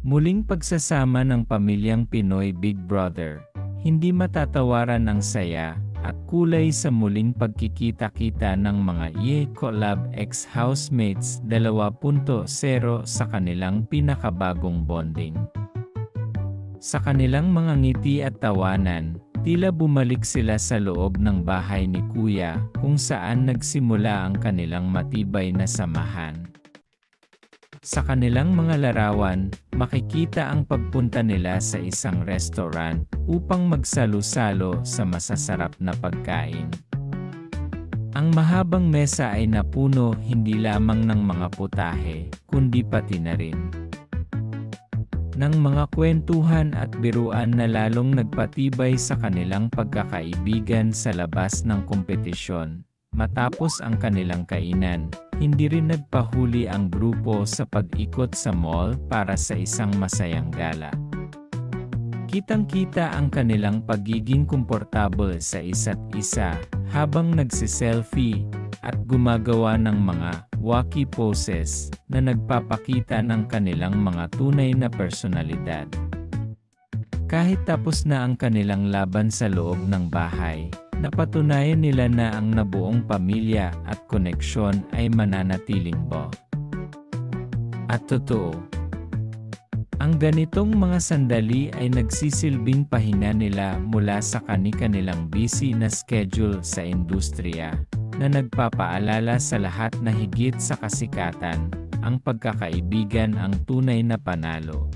Muling pagsasama ng pamilyang Pinoy Big Brother, hindi matatawaran ang saya at kulay sa muling pagkikita-kita ng mga Ye-Collab ex-housemates 2.0 sa kanilang pinakabagong bonding. Sa kanilang mga ngiti at tawanan, tila bumalik sila sa loob ng bahay ni Kuya kung saan nagsimula ang kanilang matibay na samahan. Sa kanilang mga larawan, makikita ang pagpunta nila sa isang restaurant upang magsalo-salo sa masasarap na pagkain. Ang mahabang mesa ay napuno hindi lamang ng mga putahe, kundi pati na rin ng mga kwentuhan at biruan na lalong nagpatibay sa kanilang pagkakaibigan sa labas ng kompetisyon. Matapos ang kanilang kainan, hindi rin nagpahuli ang grupo sa pag-ikot sa mall para sa isang masayang gala. Kitang-kita ang kanilang pagiging komportable sa isa't isa habang nagsiselfie at gumagawa ng mga wacky poses na nagpapakita ng kanilang mga tunay na personalidad. Kahit tapos na ang kanilang laban sa loob ng bahay, napatunayan nila na ang nabuong pamilya at koneksyon ay mananatiling buo. At totoo, ang ganitong mga sandali ay nagsisilbing pahinga nila mula sa kani-kanilang busy na schedule sa industriya, na nagpapaalala sa lahat na higit sa kasikatan, ang pagkakaibigan ang tunay na panalo.